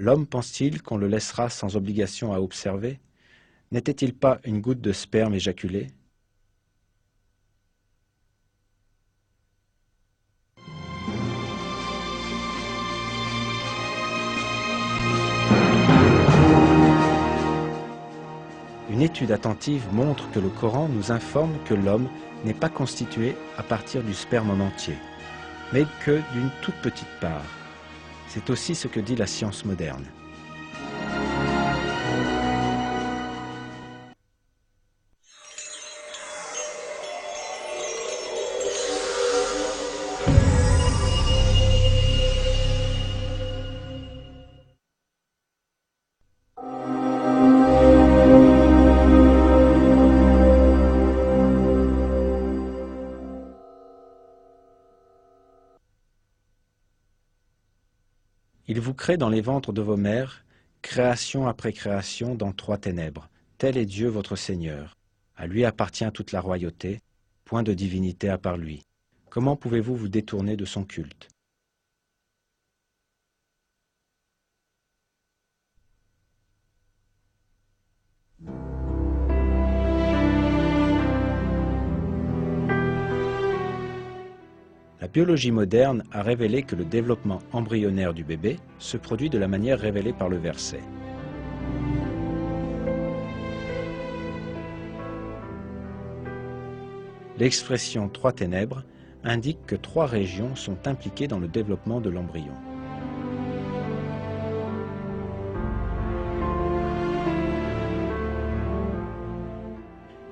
L'homme pense-t-il qu'on le laissera sans obligation à observer? N'était-il pas une goutte de sperme éjaculée? Une étude attentive montre que le Coran nous informe que l'homme n'est pas constitué à partir du sperme en entier, mais que d'une toute petite part. C'est aussi ce que dit la science moderne. Il vous crée dans les ventres de vos mères, création après création dans 3 ténèbres. Tel est Dieu votre Seigneur. À lui appartient toute la royauté, point de divinité à part lui. Comment pouvez-vous vous détourner de son culte? La biologie moderne a révélé que le développement embryonnaire du bébé se produit de la manière révélée par le verset. L'expression 3 ténèbres indique que 3 régions sont impliquées dans le développement de l'embryon.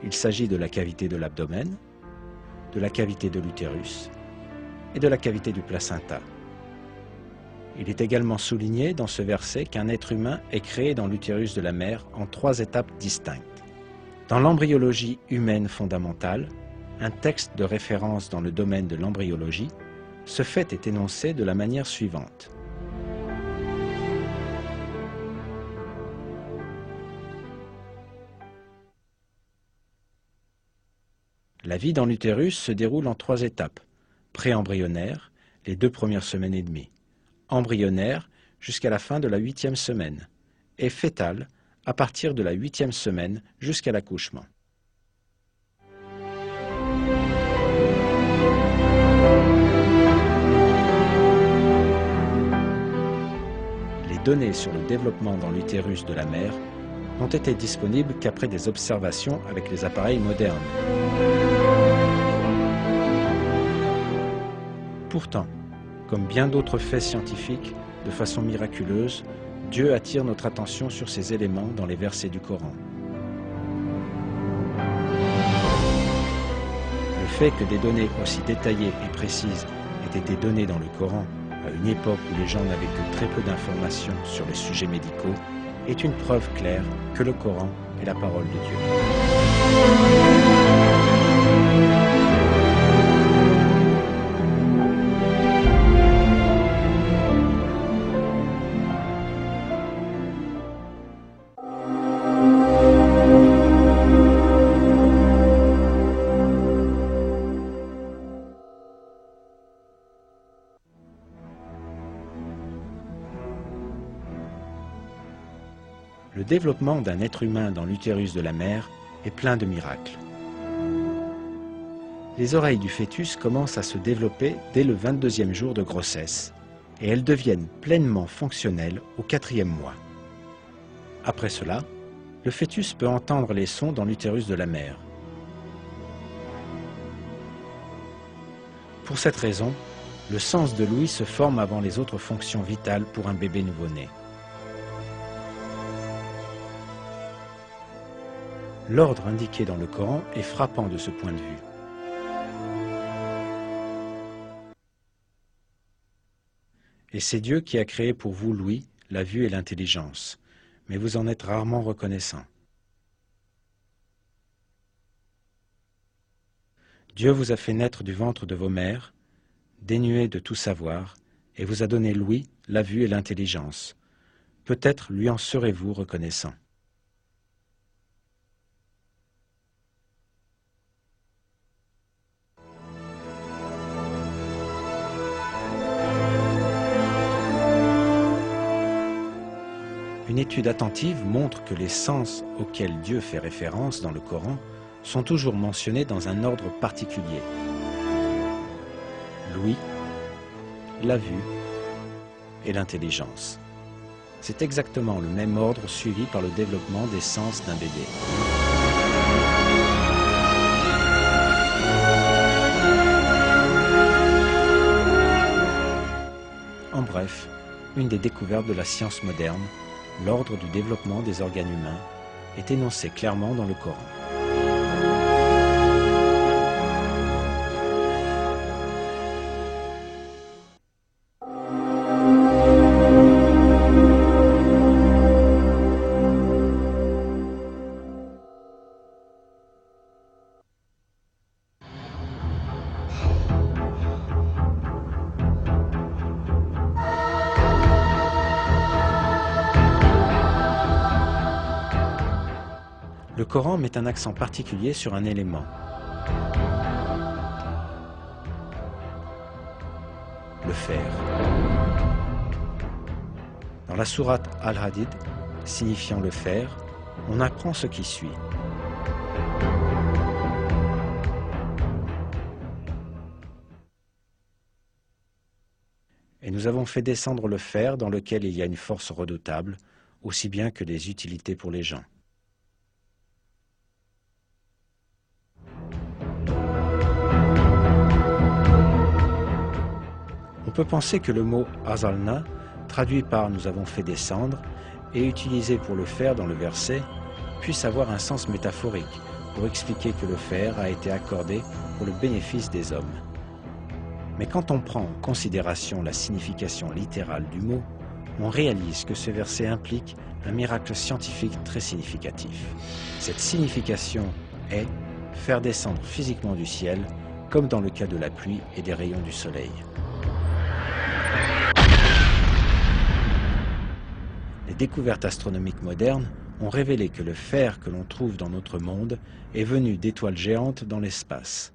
Il s'agit de la cavité de l'abdomen, de la cavité de l'utérus et de la cavité du placenta. Il est également souligné dans ce verset qu'un être humain est créé dans l'utérus de la mère en 3 étapes distinctes. Dans l'embryologie humaine fondamentale, un texte de référence dans le domaine de l'embryologie, ce fait est énoncé de la manière suivante. La vie dans l'utérus se déroule en 3 étapes. Pré-embryonnaire, les 2 premières semaines et demie. Embryonnaire, jusqu'à la fin de la 8e semaine. Et fétale, à partir de la 8e semaine jusqu'à l'accouchement. Les données sur le développement dans l'utérus de la mère n'ont été disponibles qu'après des observations avec les appareils modernes. Pourtant, comme bien d'autres faits scientifiques, de façon miraculeuse, Dieu attire notre attention sur ces éléments dans les versets du Coran. Le fait que des données aussi détaillées et précises aient été données dans le Coran à une époque où les gens n'avaient que très peu d'informations sur les sujets médicaux est une preuve claire que le Coran est la parole de Dieu. Le développement d'un être humain dans l'utérus de la mère est plein de miracles. Les oreilles du fœtus commencent à se développer dès le 22e jour de grossesse et elles deviennent pleinement fonctionnelles au 4e mois. Après cela, le fœtus peut entendre les sons dans l'utérus de la mère. Pour cette raison, le sens de l'ouïe se forme avant les autres fonctions vitales pour un bébé nouveau-né. L'ordre indiqué dans le Coran est frappant de ce point de vue. Et c'est Dieu qui a créé pour vous l'ouïe, la vue et l'intelligence, mais vous en êtes rarement reconnaissant. Dieu vous a fait naître du ventre de vos mères, dénué de tout savoir, et vous a donné l'ouïe, la vue et l'intelligence. Peut-être lui en serez-vous reconnaissant. Une étude attentive montre que les sens auxquels Dieu fait référence dans le Coran sont toujours mentionnés dans un ordre particulier. L'ouïe, la vue et l'intelligence. C'est exactement le même ordre suivi par le développement des sens d'un bébé. En bref, une des découvertes de la science moderne, l'ordre du développement des organes humains, est énoncé clairement dans le Coran. Le Coran met un accent particulier sur un élément. Le fer. Dans la sourate Al-Hadid, signifiant le fer, on apprend ce qui suit. Et nous avons fait descendre le fer dans lequel il y a une force redoutable, aussi bien que des utilités pour les gens. On peut penser que le mot « azalna », traduit par « nous avons fait descendre » et utilisé pour le fer dans le verset, puisse avoir un sens métaphorique pour expliquer que le fer a été accordé pour le bénéfice des hommes. Mais quand on prend en considération la signification littérale du mot, on réalise que ce verset implique un miracle scientifique très significatif. Cette signification est faire descendre physiquement du ciel, comme dans le cas de la pluie et des rayons du soleil. Les découvertes astronomiques modernes ont révélé que le fer que l'on trouve dans notre monde est venu d'étoiles géantes dans l'espace.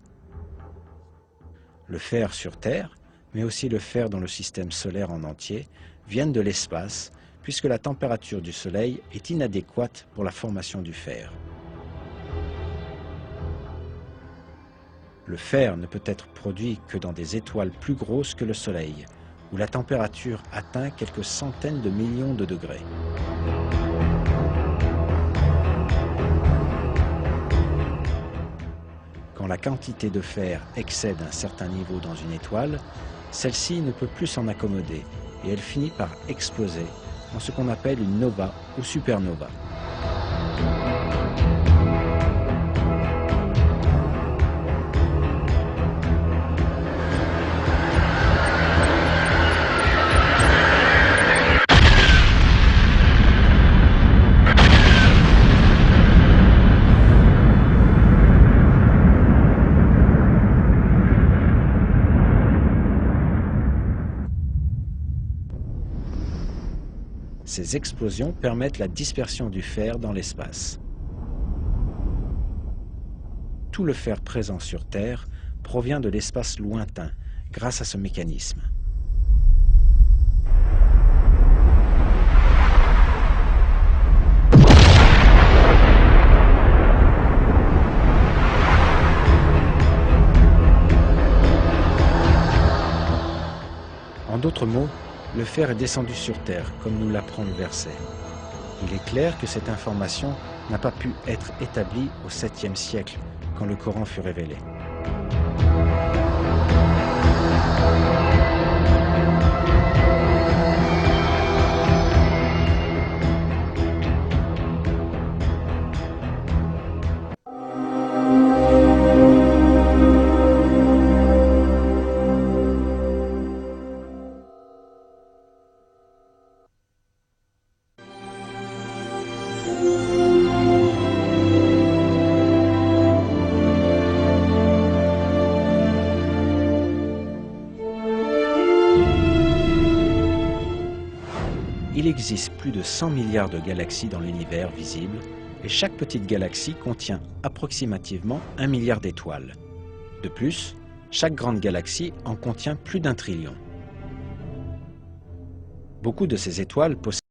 Le fer sur Terre, mais aussi le fer dans le système solaire en entier, viennent de l'espace, puisque la température du Soleil est inadéquate pour la formation du fer. Le fer ne peut être produit que dans des étoiles plus grosses que le Soleil, où la température atteint quelques centaines de millions de degrés. Quand la quantité de fer excède un certain niveau dans une étoile, celle-ci ne peut plus s'en accommoder et elle finit par exploser en ce qu'on appelle une nova ou supernova. Ces explosions permettent la dispersion du fer dans l'espace. Tout le fer présent sur Terre provient de l'espace lointain grâce à ce mécanisme. En d'autres mots, le fer est descendu sur Terre, comme nous l'apprend le verset. Il est clair que cette information n'a pas pu être établie au 7e siècle, quand le Coran fut révélé. Il existe plus de 100 milliards de galaxies dans l'univers visible et chaque petite galaxie contient approximativement 1 milliard d'étoiles. De plus, chaque grande galaxie en contient plus d'1 trillion. Beaucoup de ces étoiles possèdent